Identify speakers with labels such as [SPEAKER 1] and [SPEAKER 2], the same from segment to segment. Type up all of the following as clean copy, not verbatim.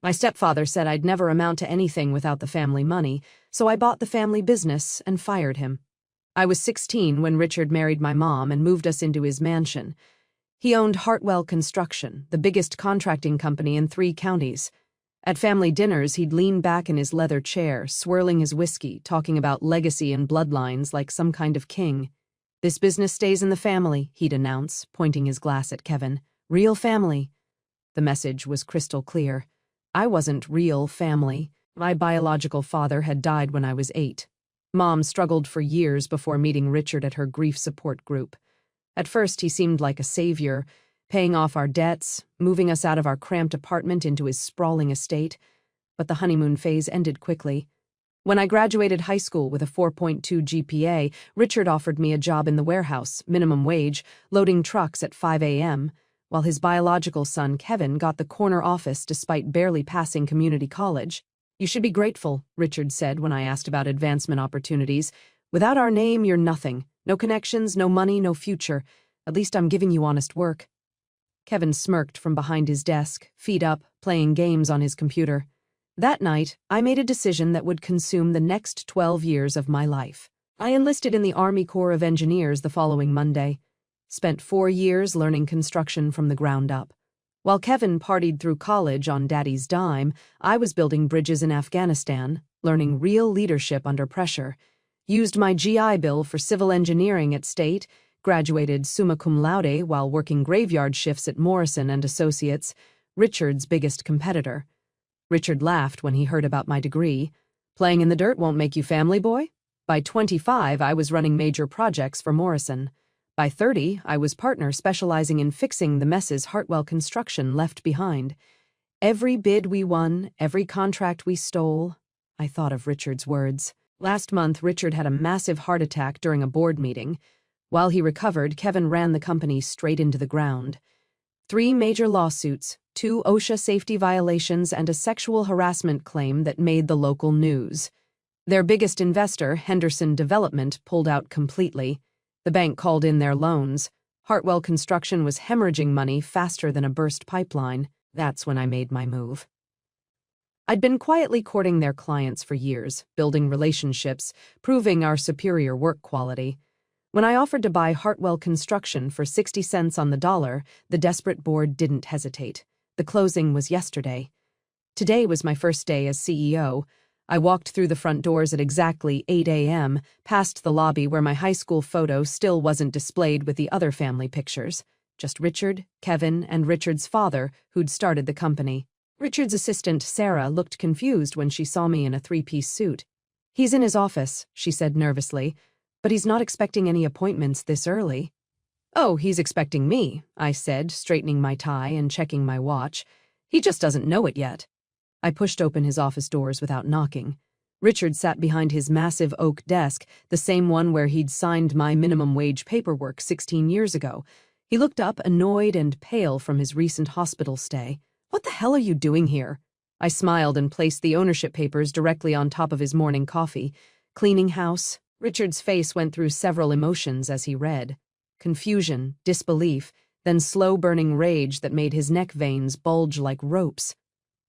[SPEAKER 1] My stepfather said I'd never amount to anything without the family money, so I bought the family business and fired him. I was 16 when Richard married my mom and moved us into his mansion. He owned Hartwell Construction, the biggest contracting company in 3 counties. At family dinners, he'd lean back in his leather chair, swirling his whiskey, talking about legacy and bloodlines like some kind of king. "This business stays in the family," he'd announce, pointing his glass at Kevin. "Real family." The message was crystal clear. I wasn't real family. My biological father had died when I was 8. Mom struggled for years before meeting Richard at her grief support group. At first, he seemed like a savior, paying off our debts, moving us out of our cramped apartment into his sprawling estate. But the honeymoon phase ended quickly. When I graduated high school with a 4.2 GPA, Richard offered me a job in the warehouse, minimum wage, loading trucks at 5 a.m., while his biological son, Kevin, got the corner office despite barely passing community college. "You should be grateful," Richard said when I asked about advancement opportunities. "Without our name, you're nothing. No connections, no money, no future. At least I'm giving you honest work." Kevin smirked from behind his desk, feet up, playing games on his computer. That night, I made a decision that would consume the next 12 years of my life. I enlisted in the Army Corps of Engineers the following Monday. Spent 4 years learning construction from the ground up. While Kevin partied through college on Daddy's dime, I was building bridges in Afghanistan, learning real leadership under pressure. Used my GI Bill for civil engineering at State, graduated summa cum laude while working graveyard shifts at Morrison and Associates, Richard's biggest competitor. Richard laughed when he heard about my degree. "Playing in the dirt won't make you family, boy?" By 25, I was running major projects for Morrison. By 30, I was partner specializing in fixing the messes Hartwell Construction left behind. Every bid we won, every contract we stole. I thought of Richard's words. Last month, Richard had a massive heart attack during a board meeting. While he recovered, Kevin ran the company straight into the ground. 3 major lawsuits, 2 OSHA safety violations, and a sexual harassment claim that made the local news. Their biggest investor, Henderson Development, pulled out completely. The bank called in their loans. Hartwell Construction was hemorrhaging money faster than a burst pipeline. That's when I made my move. I'd been quietly courting their clients for years, building relationships, proving our superior work quality. When I offered to buy Hartwell Construction for 60 cents on the dollar, the desperate board didn't hesitate. The closing was yesterday. Today was my first day as CEO. I walked through the front doors at exactly 8 a.m., past the lobby where my high school photo still wasn't displayed with the other family pictures. Just Richard, Kevin, and Richard's father, who'd started the company. Richard's assistant, Sarah, looked confused when she saw me in a 3-piece suit. "He's in his office," she said nervously, "but he's not expecting any appointments this early." "Oh, he's expecting me," I said, straightening my tie and checking my watch. "He just doesn't know it yet." I pushed open his office doors without knocking. Richard sat behind his massive oak desk, the same one where he'd signed my minimum wage paperwork 16 years ago. He looked up, annoyed and pale from his recent hospital stay. "What the hell are you doing here?" I smiled and placed the ownership papers directly on top of his morning coffee. "Cleaning house." Richard's face went through several emotions as he read. Confusion, disbelief, then slow-burning rage that made his neck veins bulge like ropes.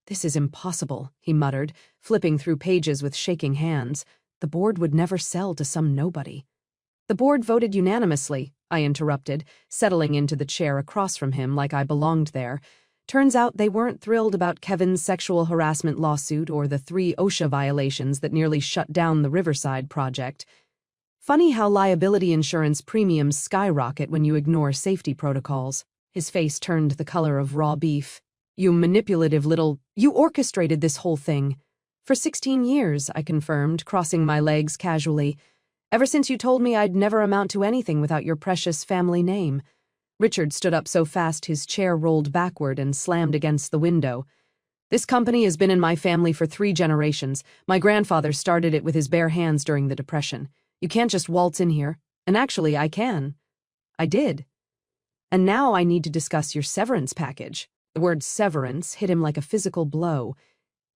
[SPEAKER 1] "This is impossible," he muttered, flipping through pages with shaking hands. "The board would never sell to some nobody." "The board voted unanimously," I interrupted, settling into the chair across from him like I belonged there. Turns out they weren't thrilled about Kevin's sexual harassment lawsuit or the 3 OSHA violations that nearly shut down the Riverside project. Funny how liability insurance premiums skyrocket when you ignore safety protocols. His face turned the color of raw beef. "You manipulative little... You orchestrated this whole thing." "For 16 years, I confirmed, crossing my legs casually. "Ever since you told me I'd never amount to anything without your precious family name." Richard stood up so fast his chair rolled backward and slammed against the window. "This company has been in my family for 3 generations. My grandfather started it with his bare hands during the Depression. You can't just waltz in here. And actually, I can." I did. "And now I need to discuss your severance package." The word severance hit him like a physical blow.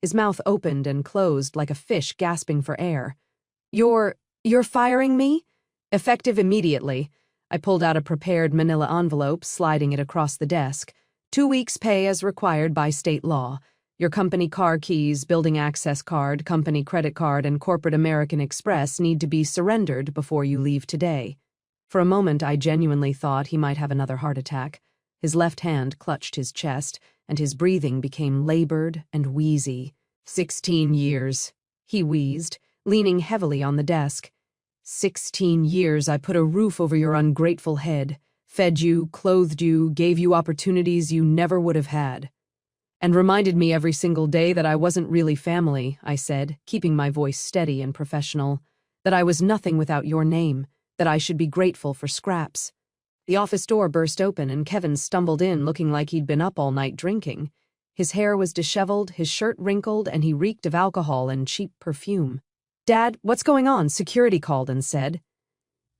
[SPEAKER 1] His mouth opened and closed like a fish gasping for air. You're firing me?" "Effective immediately." I pulled out a prepared manila envelope, sliding it across the desk. 2 weeks' pay as required by state law. Your company car keys, building access card, company credit card, and corporate American Express need to be surrendered before you leave today." For a moment, I genuinely thought he might have another heart attack. His left hand clutched his chest, and his breathing became labored and wheezy. 16 years, he wheezed, leaning heavily on the desk. 16 years I put a roof over your ungrateful head, fed you, clothed you, gave you opportunities you never would have had. And reminded me every single day that I wasn't really family, I said, keeping my voice steady and professional, that I was nothing without your name, that I should be grateful for scraps. The office door burst open and Kevin stumbled in looking like he'd been up all night drinking. His hair was disheveled, his shirt wrinkled, and he reeked of alcohol and cheap perfume. "Dad, what's going on?" security called and said.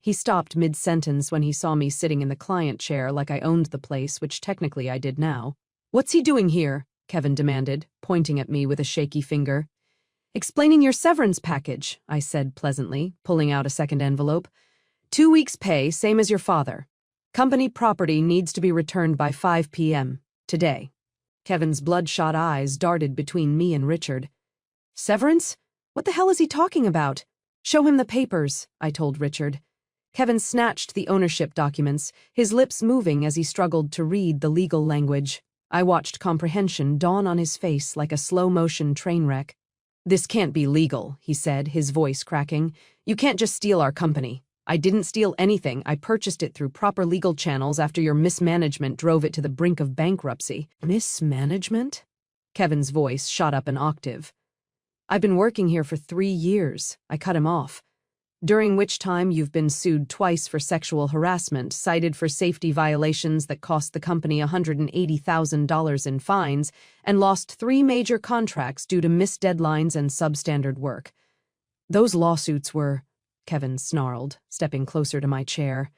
[SPEAKER 1] He stopped mid-sentence when he saw me sitting in the client chair like I owned the place, which technically I did now. "What's he doing here?" Kevin demanded, pointing at me with a shaky finger. "Explaining your severance package," I said pleasantly, pulling out a second envelope. 2 weeks' pay, same as your father. Company property needs to be returned by 5 p.m. today." Kevin's bloodshot eyes darted between me and Richard. "Severance? What the hell is he talking about?" "Show him the papers," I told Richard. Kevin snatched the ownership documents, his lips moving as he struggled to read the legal language. I watched comprehension dawn on his face like a slow-motion train wreck. "This can't be legal," he said, his voice cracking. "You can't just steal our company. I didn't steal anything. I purchased it through proper legal channels after your mismanagement drove it to the brink of bankruptcy." "Mismanagement?" Kevin's voice shot up an octave. "I've been working here for 3 years," I cut him off. "During which time you've been sued twice for sexual harassment, cited for safety violations that cost the company $180,000 in fines, and lost 3 major contracts due to missed deadlines and substandard work. Those lawsuits were..." Kevin snarled, stepping closer to my chair.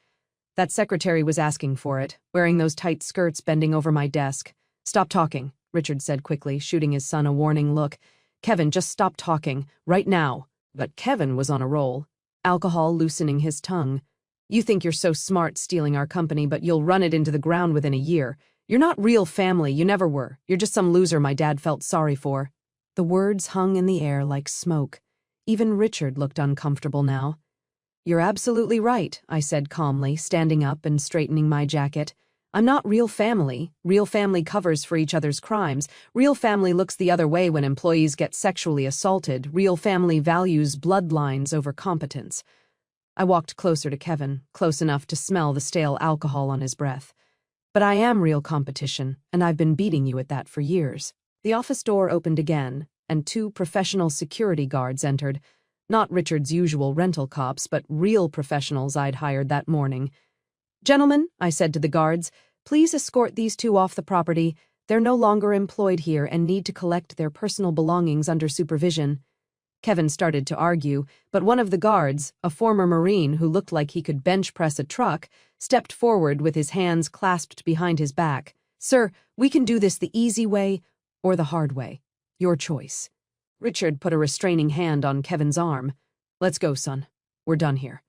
[SPEAKER 1] "That secretary was asking for it, wearing those tight skirts bending over my desk." "Stop talking," Richard said quickly, shooting his son a warning look. "Kevin, just stop talking, right now." But Kevin was on a roll, alcohol loosening his tongue. "You think you're so smart stealing our company, but you'll run it into the ground within a year. You're not real family, you never were. You're just some loser my dad felt sorry for." The words hung in the air like smoke. Even Richard looked uncomfortable now. "You're absolutely right," I said calmly, standing up and straightening my jacket. "I'm not real family. Real family covers for each other's crimes. Real family looks the other way when employees get sexually assaulted. Real family values bloodlines over competence." I walked closer to Kevin, close enough to smell the stale alcohol on his breath. "But I am real competition, and I've been beating you at that for years." The office door opened again, and 2 professional security guards entered. Not Richard's usual rental cops, but real professionals I'd hired that morning. "Gentlemen," I said to the guards, "please escort these 2 off the property. They're no longer employed here and need to collect their personal belongings under supervision." Kevin started to argue, but one of the guards, a former Marine who looked like he could bench press a truck, stepped forward with his hands clasped behind his back. "Sir, we can do this the easy way or the hard way. Your choice." Richard put a restraining hand on Kevin's arm. "Let's go, son. We're done here."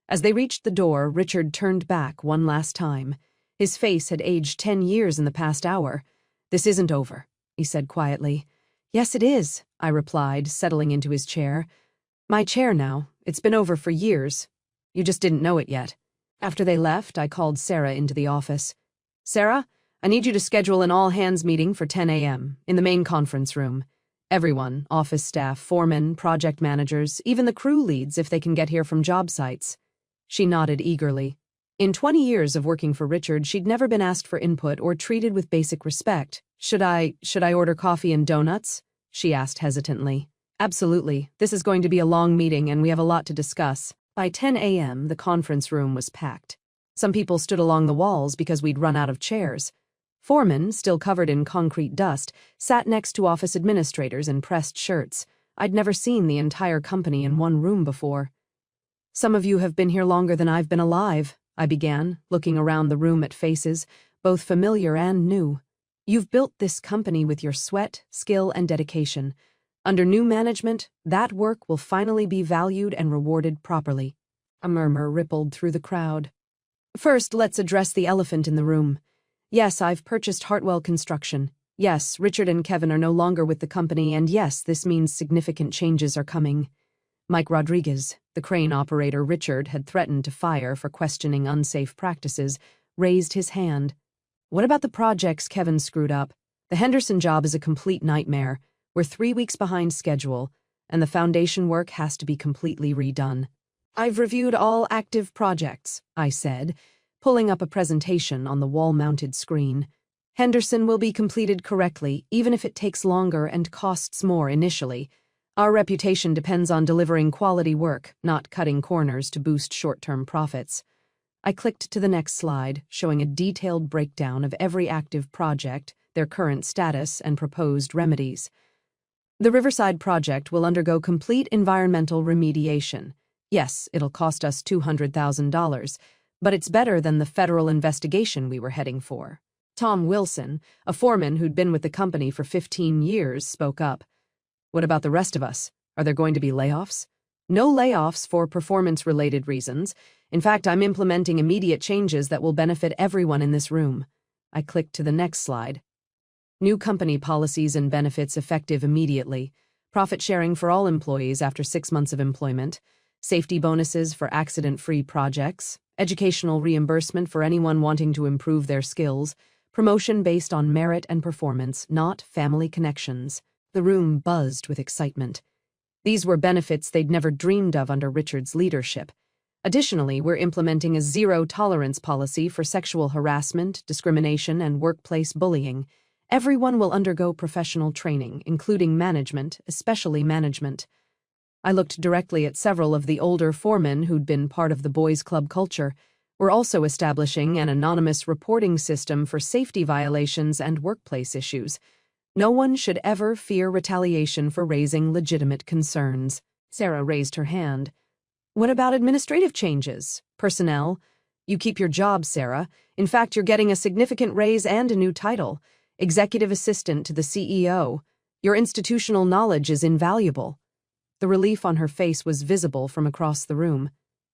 [SPEAKER 1] As they reached the door, Richard turned back one last time. His face had aged 10 years in the past hour. "This isn't over," he said quietly. "Yes, it is," I replied, settling into his chair. "My chair now. It's been over for years. You just didn't know it yet." After they left, I called Sarah into the office. "Sarah, I need you to schedule an all-hands meeting for 10 a.m. in the main conference room. Everyone, office staff, foremen, project managers, even the crew leads if they can get here from job sites." She nodded eagerly. In 20 years of working for Richard, she'd never been asked for input or treated with basic respect. Should I order coffee and donuts?" she asked hesitantly. "Absolutely. This is going to be a long meeting and we have a lot to discuss." By 10 a.m., the conference room was packed. Some people stood along the walls because we'd run out of chairs. Foremen, still covered in concrete dust, sat next to office administrators in pressed shirts. I'd never seen the entire company in one room before. "Some of you have been here longer than I've been alive," I began, looking around the room at faces, both familiar and new. "You've built this company with your sweat, skill, and dedication. Under new management, that work will finally be valued and rewarded properly." A murmur rippled through the crowd. "First, let's address the elephant in the room. Yes, I've purchased Hartwell Construction. Yes, Richard and Kevin are no longer with the company, and yes, this means significant changes are coming. Mike Rodriguez, the crane operator Richard had threatened to fire for questioning unsafe practices, raised his hand. What about the projects Kevin screwed up? The Henderson job is a complete nightmare. We're 3 weeks behind schedule, and the foundation work has to be completely redone. I've reviewed all active projects, I said, pulling up a presentation on the wall-mounted screen. Henderson will be completed correctly, even if it takes longer and costs more initially. Our reputation depends on delivering quality work, not cutting corners to boost short-term profits. I clicked to the next slide, showing a detailed breakdown of every active project, their current status, and proposed remedies. The Riverside project will undergo complete environmental remediation. Yes, it'll cost us $200,000, but it's better than the federal investigation we were heading for. Tom Wilson, a foreman who'd been with the company for 15 years, spoke up. What about the rest of us? Are there going to be layoffs? No layoffs for performance-related reasons. In fact, I'm implementing immediate changes that will benefit everyone in this room. I clicked to the next slide. New company policies and benefits effective immediately. Profit sharing for all employees after 6 months of employment. Safety bonuses for accident-free projects. Educational reimbursement for anyone wanting to improve their skills. Promotion based on merit and performance, not family connections. The room buzzed with excitement. These were benefits they'd never dreamed of under Richard's leadership. Additionally, we're implementing a zero-tolerance policy for sexual harassment, discrimination, and workplace bullying. Everyone will undergo professional training, including management, especially management. I looked directly at several of the older foremen who'd been part of the boys' club culture. We're also establishing an anonymous reporting system for safety violations and workplace issues. No one should ever fear retaliation for raising legitimate concerns. Sarah raised her hand. What about administrative changes? Personnel? You keep your job, Sarah. In fact, you're getting a significant raise and a new title. Executive Assistant to the CEO. Your institutional knowledge is invaluable. The relief on her face was visible from across the room.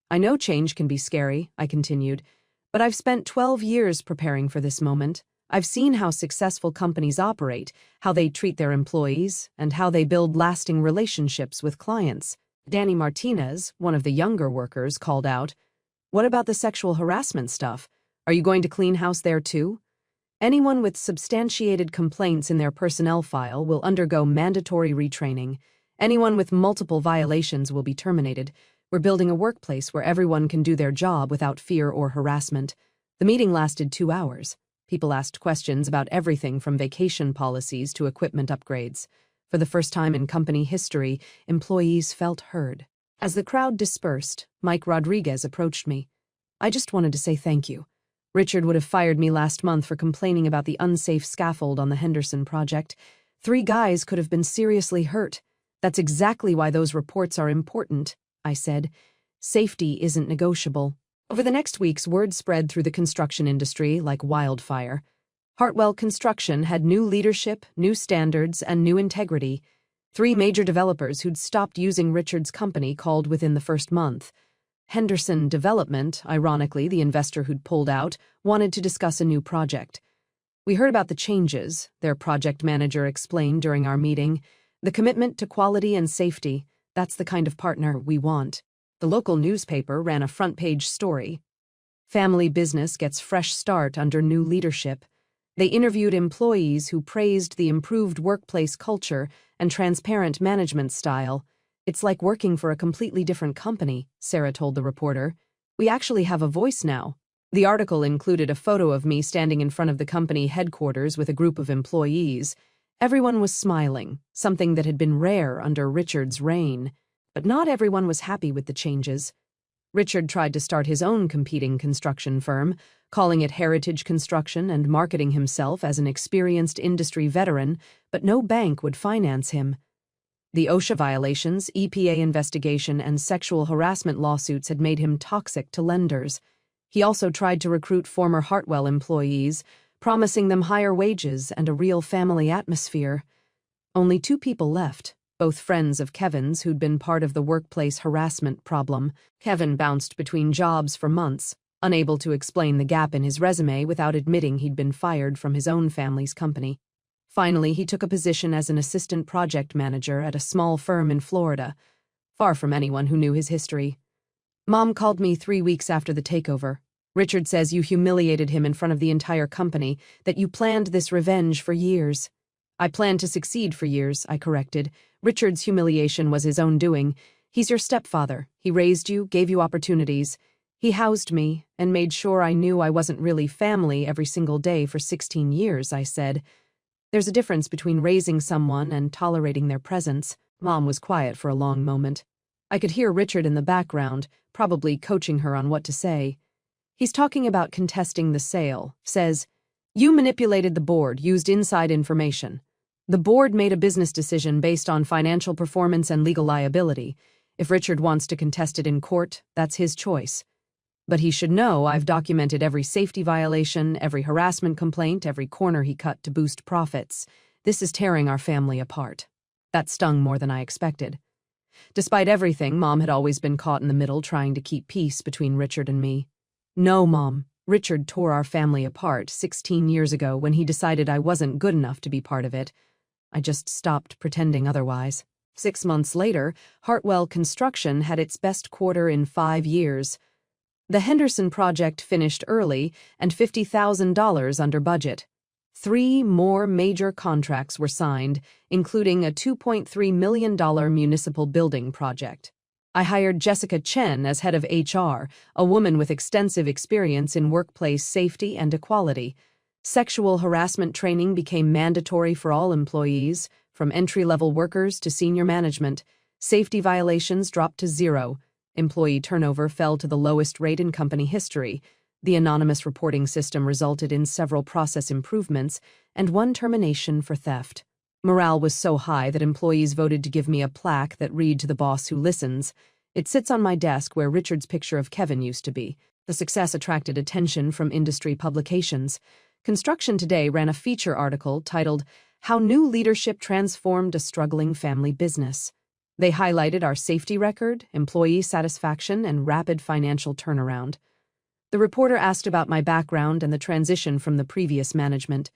[SPEAKER 1] I know change can be scary, I continued, but I've spent 12 years preparing for this moment. I've seen how successful companies operate, how they treat their employees, and how they build lasting relationships with clients. Danny Martinez, one of the younger workers, called out, "What about the sexual harassment stuff? Are you going to clean house there too?" Anyone with substantiated complaints in their personnel file will undergo mandatory retraining. Anyone with multiple violations will be terminated. We're building a workplace where everyone can do their job without fear or harassment. The meeting lasted 2 hours. People asked questions about everything from vacation policies to equipment upgrades. For the first time in company history, employees felt heard. As the crowd dispersed, Mike Rodriguez approached me. I just wanted to say thank you. Richard would have fired me last month for complaining about the unsafe scaffold on the Henderson project. 3 guys could have been seriously hurt. That's exactly why those reports are important, I said. Safety isn't negotiable. Over the next weeks, word spread through the construction industry like wildfire. Hartwell Construction had new leadership, new standards, and new integrity. 3 major developers who'd stopped using Richard's company called within the first month. Henderson Development, ironically the investor who'd pulled out, wanted to discuss a new project. We heard about the changes, their project manager explained during our meeting. The commitment to quality and safety, that's the kind of partner we want. The local newspaper ran a front-page story. Family business gets fresh start under new leadership. They interviewed employees who praised the improved workplace culture and transparent management style. It's like working for a completely different company, Sarah told the reporter. We actually have a voice now. The article included a photo of me standing in front of the company headquarters with a group of employees. Everyone was smiling, something that had been rare under Richard's reign. But not everyone was happy with the changes. Richard tried to start his own competing construction firm, calling it Heritage Construction and marketing himself as an experienced industry veteran, but no bank would finance him. The OSHA violations, EPA investigation, and sexual harassment lawsuits had made him toxic to lenders. He also tried to recruit former Hartwell employees, promising them higher wages and a real family atmosphere. Only 2 people left, both friends of Kevin's who'd been part of the workplace harassment problem. Kevin bounced between jobs for months, unable to explain the gap in his resume without admitting he'd been fired from his own family's company. Finally, he took a position as an assistant project manager at a small firm in Florida, far from anyone who knew his history. Mom called me 3 weeks after the takeover. Richard says you humiliated him in front of the entire company, that you planned this revenge for years. I planned to succeed for years, I corrected. Richard's humiliation was his own doing. He's your stepfather. He raised you, gave you opportunities. He housed me and made sure I knew I wasn't really family every single day for 16 years, I said. There's a difference between raising someone and tolerating their presence. Mom was quiet for a long moment. I could hear Richard in the background, probably coaching her on what to say. He's talking about contesting the sale, says, you manipulated the board, used inside information. The board made a business decision based on financial performance and legal liability. If Richard wants to contest it in court, that's his choice. But he should know I've documented every safety violation, every harassment complaint, every corner he cut to boost profits. This is tearing our family apart. That stung more than I expected. Despite everything, Mom had always been caught in the middle trying to keep peace between Richard and me. No, Mom. Richard tore our family apart 16 years ago when he decided I wasn't good enough to be part of it. I just stopped pretending otherwise. 6 months later, Hartwell Construction had its best quarter in 5 years. The Henderson project finished early and $50,000 under budget. 3 more major contracts were signed, including a $2.3 million municipal building project. I hired Jessica Chen as head of HR, a woman with extensive experience in workplace safety and equality. Sexual harassment training became mandatory for all employees, from entry-level workers to senior management. Safety violations dropped to 0. Employee turnover fell to the lowest rate in company history. The anonymous reporting system resulted in several process improvements and 1 termination for theft. Morale was so high that employees voted to give me a plaque that read to the boss who listens. It sits on my desk where Richard's picture of Kevin used to be. The success attracted attention from industry publications. Construction Today ran a feature article titled, How New Leadership Transformed a Struggling Family Business. They highlighted our safety record, employee satisfaction, and rapid financial turnaround. The reporter asked about my background and the transition from the previous management.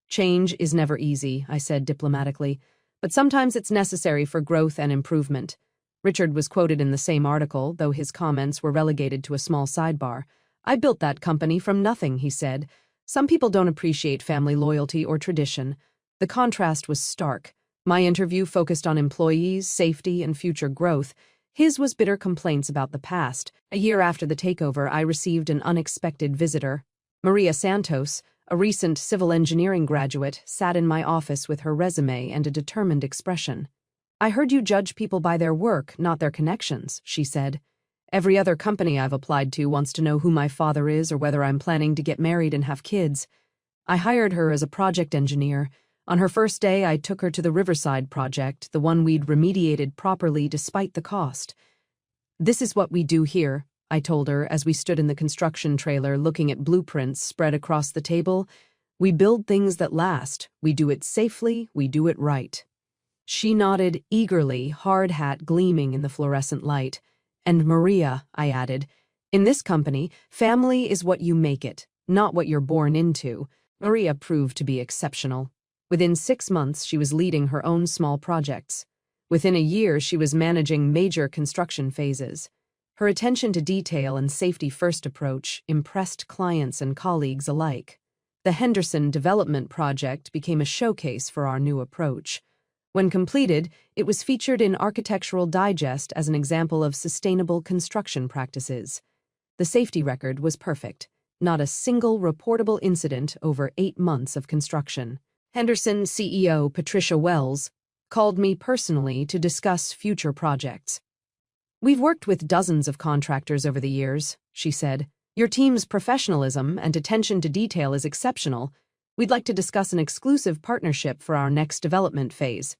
[SPEAKER 1] Change is never easy, I said diplomatically, but sometimes it's necessary for growth and improvement. Richard was quoted in the same article, though his comments were relegated to a small sidebar. I built that company from nothing, he said. Some people don't appreciate family loyalty or tradition. The contrast was stark. My interview focused on employees, safety, and future growth. His was bitter complaints about the past. A year after the takeover, I received an unexpected visitor. Maria Santos, a recent civil engineering graduate, sat in my office with her resume and a determined expression. I heard you judge people by their work, not their connections, she said. Every other company I've applied to wants to know who my father is or whether I'm planning to get married and have kids. I hired her as a project engineer. On her first day, I took her to the Riverside project, the one we'd remediated properly despite the cost. This is what we do here, I told her as we stood in the construction trailer looking at blueprints spread across the table. We build things that last. We do it safely. We do it right. She nodded eagerly, hard hat gleaming in the fluorescent light. And Maria, I added, in this company, family is what you make it, not what you're born into. Maria proved to be exceptional. Within 6 months, she was leading her own small projects. Within a year, she was managing major construction phases. Her attention to detail and safety-first approach impressed clients and colleagues alike. The Henderson development project became a showcase for our new approach. When completed, it was featured in Architectural Digest as an example of sustainable construction practices. The safety record was perfect. Not a single reportable incident over 8 months of construction. Henderson CEO Patricia Wells called me personally to discuss future projects. We've worked with dozens of contractors over the years, she said. Your team's professionalism and attention to detail is exceptional. We'd like to discuss an exclusive partnership for our next development phase.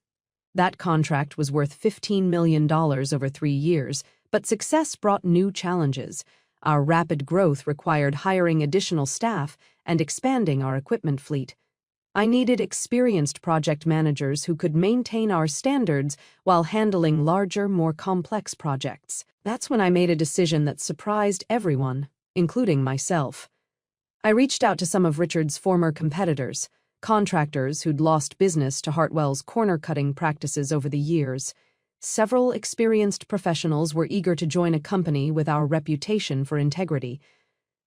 [SPEAKER 1] That contract was worth $15 million over 3 years, but success brought new challenges. Our rapid growth required hiring additional staff and expanding our equipment fleet. I needed experienced project managers who could maintain our standards while handling larger, more complex projects. That's when I made a decision that surprised everyone, including myself. I reached out to some of Richard's former competitors, contractors who'd lost business to Hartwell's corner-cutting practices over the years. Several experienced professionals were eager to join a company with our reputation for integrity.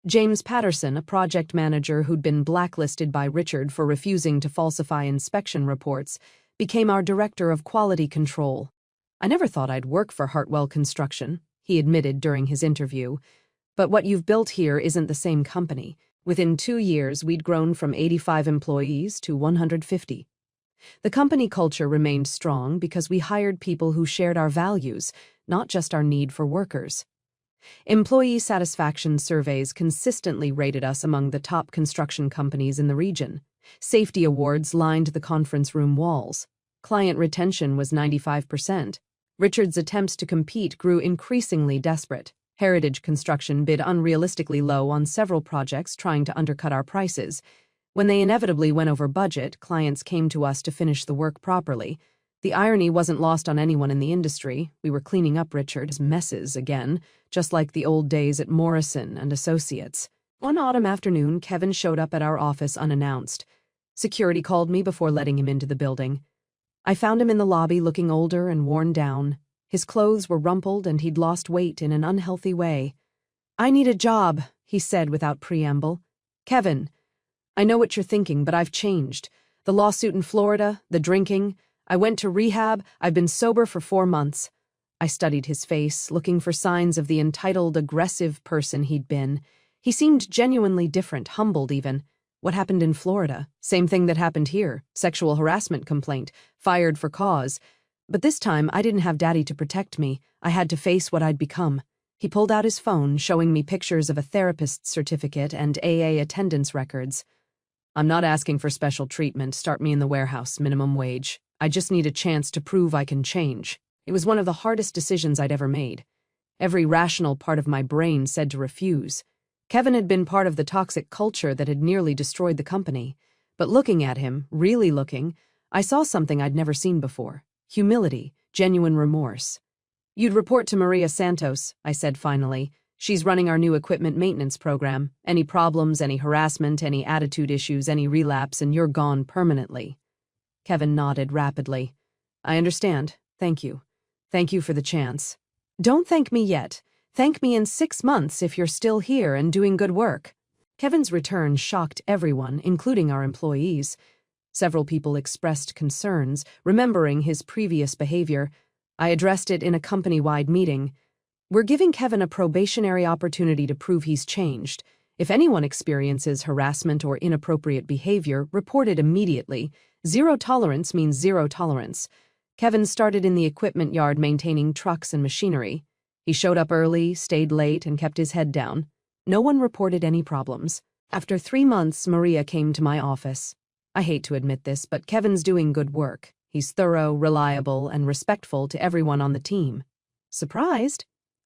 [SPEAKER 1] James Patterson, a project manager who'd been blacklisted by Richard for refusing to falsify inspection reports, became our director of quality control. "I never thought I'd work for Hartwell Construction," he admitted during his interview. "But what you've built here isn't the same company." Within 2 years, we'd grown from 85 employees to 150. The company culture remained strong because we hired people who shared our values, not just our need for workers. Employee satisfaction surveys consistently rated us among the top construction companies in the region. Safety awards lined the conference room walls. Client retention was 95%. Richard's attempts to compete grew increasingly desperate. Heritage Construction bid unrealistically low on several projects, trying to undercut our prices. When they inevitably went over budget, clients came to us to finish the work properly. The irony wasn't lost on anyone in the industry. We were cleaning up Richard's messes again, just like the old days at Morrison and Associates. One autumn afternoon, Kevin showed up at our office unannounced. Security called me before letting him into the building. I found him in the lobby looking older and worn down. His clothes were rumpled and he'd lost weight in an unhealthy way. "I need a job," he said without preamble. "Kevin, I know what you're thinking, but I've changed. The lawsuit in Florida, the drinking. I went to rehab. I've been sober for 4 months. I studied his face, looking for signs of the entitled, aggressive person he'd been. He seemed genuinely different, humbled even. What happened in Florida? Same thing that happened here. Sexual harassment complaint. Fired for cause. But this time, I didn't have Daddy to protect me. I had to face what I'd become." He pulled out his phone, showing me pictures of a therapist's certificate and AA attendance records. "I'm not asking for special treatment. Start me in the warehouse, minimum wage. I just need a chance to prove I can change." It was one of the hardest decisions I'd ever made. Every rational part of my brain said to refuse. Kevin had been part of the toxic culture that had nearly destroyed the company. But looking at him, really looking, I saw something I'd never seen before. Humility, genuine remorse. "You'd report to Maria Santos," I said finally. "She's running our new equipment maintenance program. Any problems, any harassment, any attitude issues, any relapse, and you're gone permanently." Kevin nodded rapidly. "I understand. Thank you. Thank you for the chance." "Don't thank me yet. Thank me in 6 months if you're still here and doing good work." Kevin's return shocked everyone, including our employees. Several people expressed concerns, remembering his previous behavior. I addressed it in a company-wide meeting. "We're giving Kevin a probationary opportunity to prove he's changed. If anyone experiences harassment or inappropriate behavior, report it immediately. Zero tolerance means zero tolerance." Kevin started in the equipment yard maintaining trucks and machinery. He showed up early, stayed late, and kept his head down. No one reported any problems. After 3 months, Maria came to my office. "I hate to admit this, but Kevin's doing good work. He's thorough, reliable, and respectful to everyone on the team." Surprised?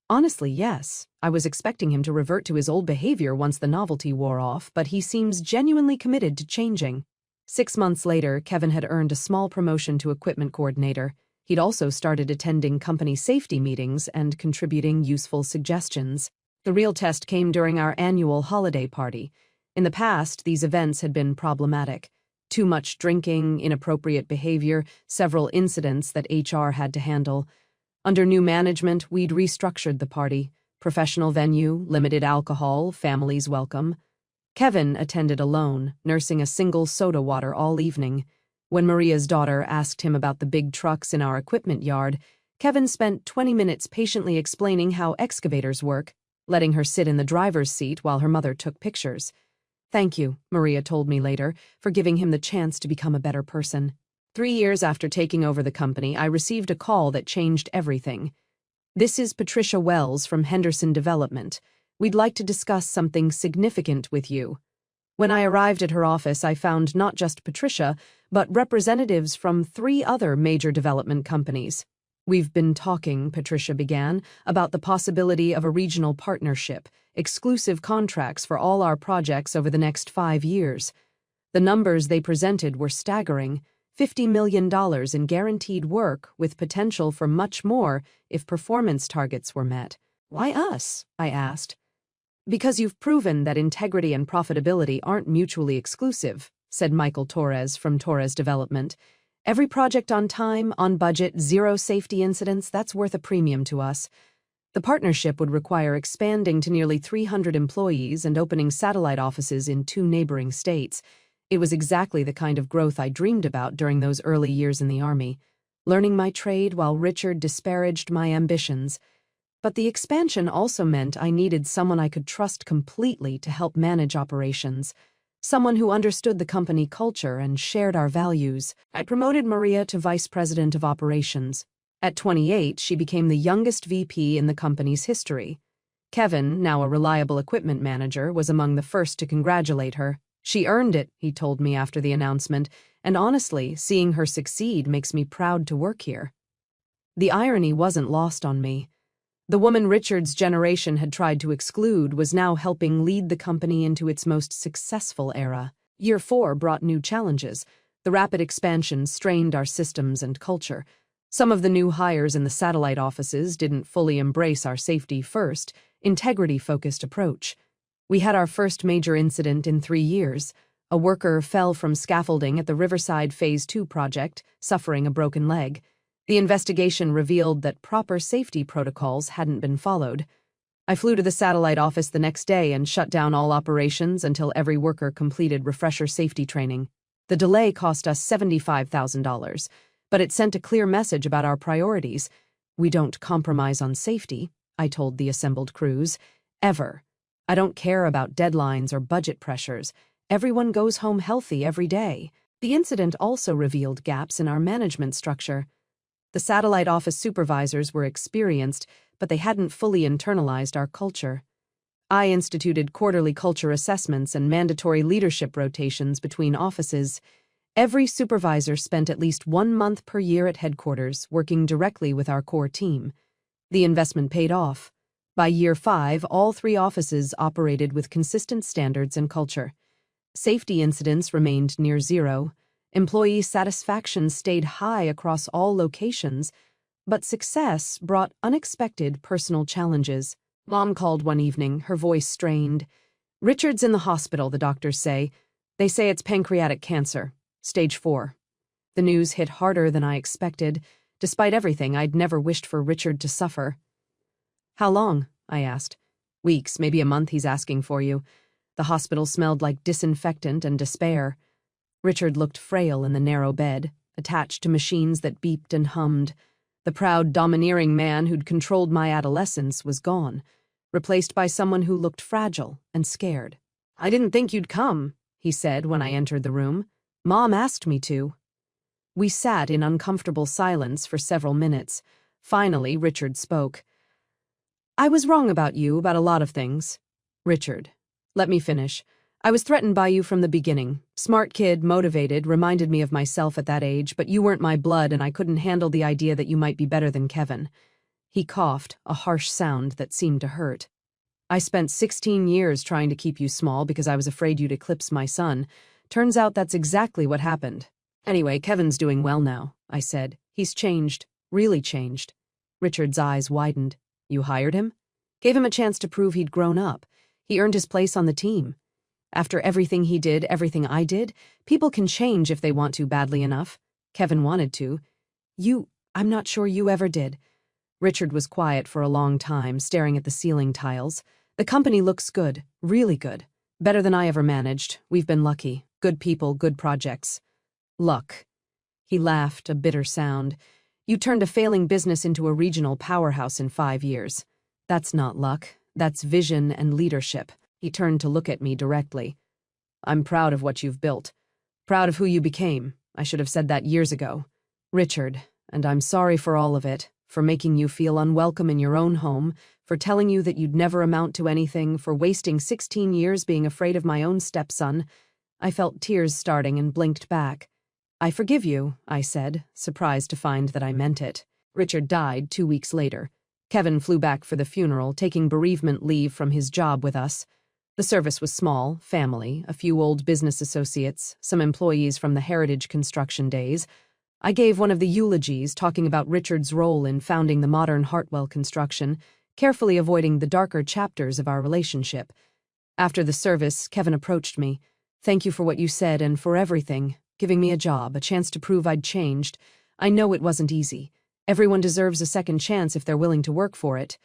[SPEAKER 1] Honestly, yes. I was expecting him to revert to his old behavior once the novelty wore off, but he seems genuinely committed to changing. 6 months later, Kevin had earned a small promotion to equipment coordinator. He'd also started attending company safety meetings and contributing useful suggestions. The real test came during our annual holiday party. In the past, these events had been problematic. Too much drinking, inappropriate behavior, several incidents that HR had to handle. Under new management, we'd restructured the party. Professional venue, limited alcohol, families welcome. Kevin attended alone, nursing a single soda water all evening. When Maria's daughter asked him about the big trucks in our equipment yard, Kevin spent 20 minutes patiently explaining how excavators work, letting her sit in the driver's seat while her mother took pictures. "Thank you," Maria told me later, for giving him the chance to become a better person. 3 years after taking over the company, I received a call that changed everything. "This is Patricia Wells from Henderson Development. We'd like to discuss something significant with you." When I arrived at her office, I found not just Patricia, but representatives from 3 other major development companies. "We've been talking," Patricia began, "about the possibility of a regional partnership, exclusive contracts for all our projects over the next 5 years. The numbers they presented were staggering. $50 million in guaranteed work with potential for much more if performance targets were met." "Why us?" I asked. "Because you've proven that integrity and profitability aren't mutually exclusive," said Michael Torres from Torres Development. "Every project on time, on budget, zero safety incidents, that's worth a premium to us. The partnership would require expanding to nearly 300 employees and opening satellite offices in 2 neighboring states. It was exactly the kind of growth I dreamed about during those early years in the Army, learning my trade while Richard disparaged my ambitions. But the expansion also meant I needed someone I could trust completely to help manage operations, someone who understood the company culture and shared our values. I promoted Maria to Vice President of Operations. At 28, she became the youngest VP in the company's history. Kevin, now a reliable equipment manager, was among the first to congratulate her. "She earned it," he told me after the announcement, "and honestly, seeing her succeed makes me proud to work here." The irony wasn't lost on me. The woman Richard's generation had tried to exclude was now helping lead the company into its most successful era. Year 4 brought new challenges. The rapid expansion strained our systems and culture. Some of the new hires in the satellite offices didn't fully embrace our safety-first, integrity-focused approach. We had our first major incident in 3 years. A worker fell from scaffolding at the Riverside Phase 2 project, suffering a broken leg. The investigation revealed that proper safety protocols hadn't been followed. I flew to the satellite office the next day and shut down all operations until every worker completed refresher safety training. The delay cost us $75,000, but it sent a clear message about our priorities. "We don't compromise on safety," I told the assembled crews. "Ever. I don't care about deadlines or budget pressures. Everyone goes home healthy every day." The incident also revealed gaps in our management structure. The satellite office supervisors were experienced, but they hadn't fully internalized our culture. I instituted quarterly culture assessments and mandatory leadership rotations between offices. Every supervisor spent at least 1 month per year at headquarters, working directly with our core team. The investment paid off. By year 5, all 3 offices operated with consistent standards and culture. Safety incidents remained near zero. Employee satisfaction stayed high across all locations, but success brought unexpected personal challenges. Mom called one evening, her voice strained. "Richard's in the hospital, the doctors say. They say it's pancreatic cancer, stage 4. The news hit harder than I expected. Despite everything, I'd never wished for Richard to suffer. "How long?" I asked. "Weeks, maybe a month, he's asking for you." The hospital smelled like disinfectant and despair. Richard looked frail in the narrow bed, attached to machines that beeped and hummed. The proud, domineering man who'd controlled my adolescence was gone, replaced by someone who looked fragile and scared. "I didn't think you'd come," he said when I entered the room. "Mom asked me to." We sat in uncomfortable silence for several minutes. Finally, Richard spoke. "I was wrong about you, about a lot of things." "Richard, let me finish. I was threatened by you from the beginning. Smart kid, motivated, reminded me of myself at that age, but you weren't my blood and I couldn't handle the idea that you might be better than Kevin." He coughed, a harsh sound that seemed to hurt. "I spent 16 years trying to keep you small because I was afraid you'd eclipse my son. Turns out that's exactly what happened. Anyway, Kevin's doing well now," I said. "He's changed, really changed." Richard's eyes widened. "You hired him?" "Gave him a chance to prove he'd grown up. He earned his place on the team. After everything he did, everything I did, people can change if they want to badly enough. Kevin wanted to. I'm not sure you ever did." Richard was quiet for a long time, staring at the ceiling tiles. "The company looks good, really good. Better than I ever managed. We've been lucky. Good people, good projects." "Luck." He laughed, a bitter sound. "You turned a failing business into a regional powerhouse in 5 years. That's not luck. That's vision and leadership." He turned to look at me directly. "I'm proud of what you've built. Proud of who you became. I should have said that years ago. Richard, and I'm sorry for all of it, for making you feel unwelcome in your own home, for telling you that you'd never amount to anything, for wasting 16 years being afraid of my own stepson." I felt tears starting and blinked back. "I forgive you," I said, surprised to find that I meant it. Richard died 2 weeks later. Kevin flew back for the funeral, taking bereavement leave from his job with us. The service was small, family, a few old business associates, some employees from the Heritage construction days. I gave one of the eulogies, talking about Richard's role in founding the modern Hartwell construction, carefully avoiding the darker chapters of our relationship. After the service, Kevin approached me. Thank you for what you said and for everything, giving me a job, a chance to prove I'd changed. I know it wasn't easy. Everyone deserves a second chance if they're willing to work for it.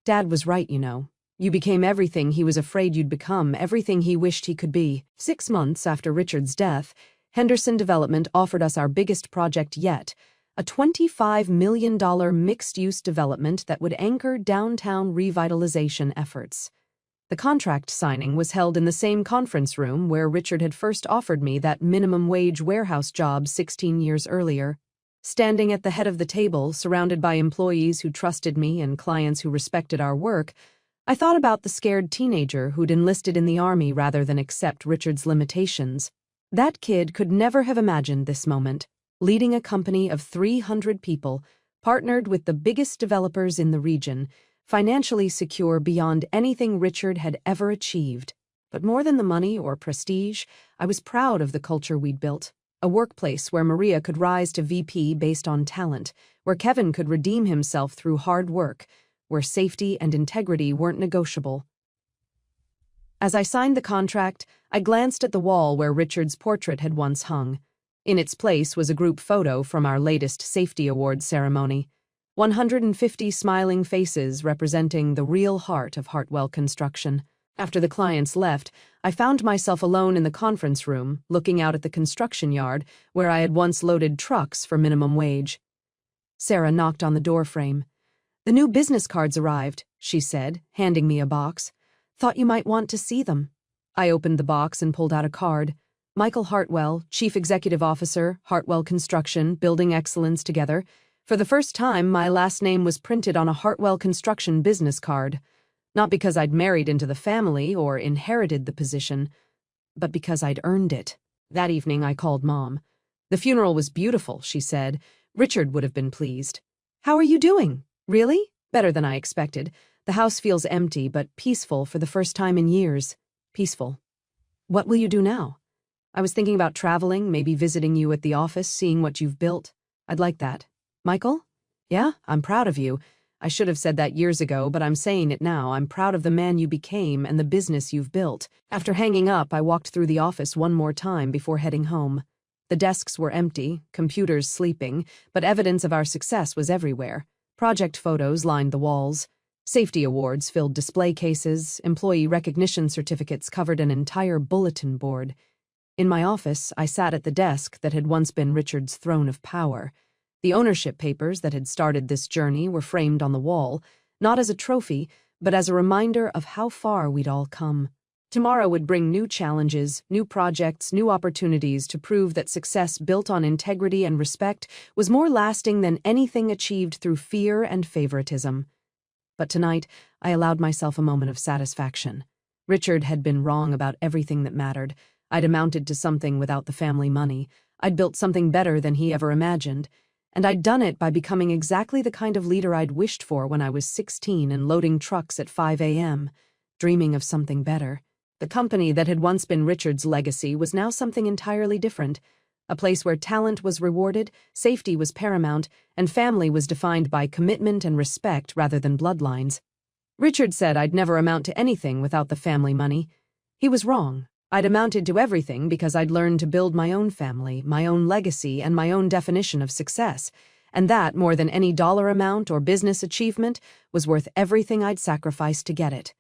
[SPEAKER 1] Dad was right, you know. You became everything he was afraid you'd become, everything he wished he could be. 6 months after Richard's death, Henderson Development offered us our biggest project yet, a $25 million mixed-use development that would anchor downtown revitalization efforts. The contract signing was held in the same conference room where Richard had first offered me that minimum-wage warehouse job 16 years earlier. Standing at the head of the table, surrounded by employees who trusted me and clients who respected our work, I thought about the scared teenager who'd enlisted in the army rather than accept Richard's limitations. That kid could never have imagined this moment, leading a company of 300 people, partnered with the biggest developers in the region, financially secure beyond anything Richard had ever achieved. But more than the money or prestige, I was proud of the culture we'd built. A workplace where Maria could rise to VP based on talent, where Kevin could redeem himself through hard work, where safety and integrity weren't negotiable. As I signed the contract, I glanced at the wall where Richard's portrait had once hung. In its place was a group photo from our latest safety awards ceremony. 150 smiling faces representing the real heart of Hartwell Construction. After the clients left, I found myself alone in the conference room, looking out at the construction yard where I had once loaded trucks for minimum wage. Sarah knocked on the doorframe. "The new business cards arrived," she said, handing me a box. "Thought you might want to see them." I opened the box and pulled out a card. Michael Hartwell, Chief Executive Officer, Hartwell Construction, Building Excellence Together. For the first time, my last name was printed on a Hartwell Construction business card. Not because I'd married into the family or inherited the position, but because I'd earned it. That evening, I called Mom. "The funeral was beautiful," she said. "Richard would have been pleased." "How are you doing?" "Really? Better than I expected. The house feels empty, but peaceful for the first time in years." "Peaceful. What will you do now?" "I was thinking about traveling, maybe visiting you at the office, seeing what you've built. I'd like that." "Michael?" "Yeah, I'm proud of you. I should have said that years ago, but I'm saying it now. I'm proud of the man you became and the business you've built." After hanging up, I walked through the office one more time before heading home. The desks were empty, computers sleeping, but evidence of our success was everywhere. Project photos lined the walls. Safety awards filled display cases. Employee recognition certificates covered an entire bulletin board. In my office, I sat at the desk that had once been Richard's throne of power. The ownership papers that had started this journey were framed on the wall, not as a trophy, but as a reminder of how far we'd all come. Tomorrow would bring new challenges, new projects, new opportunities to prove that success built on integrity and respect was more lasting than anything achieved through fear and favoritism. But tonight, I allowed myself a moment of satisfaction. Richard had been wrong about everything that mattered. I'd amounted to something without the family money. I'd built something better than he ever imagined. And I'd done it by becoming exactly the kind of leader I'd wished for when I was 16 and loading trucks at 5 a.m., dreaming of something better. The company that had once been Richard's legacy was now something entirely different, a place where talent was rewarded, safety was paramount, and family was defined by commitment and respect rather than bloodlines. Richard said I'd never amount to anything without the family money. He was wrong. I'd amounted to everything because I'd learned to build my own family, my own legacy, and my own definition of success, and that, more than any dollar amount or business achievement, was worth everything I'd sacrificed to get it.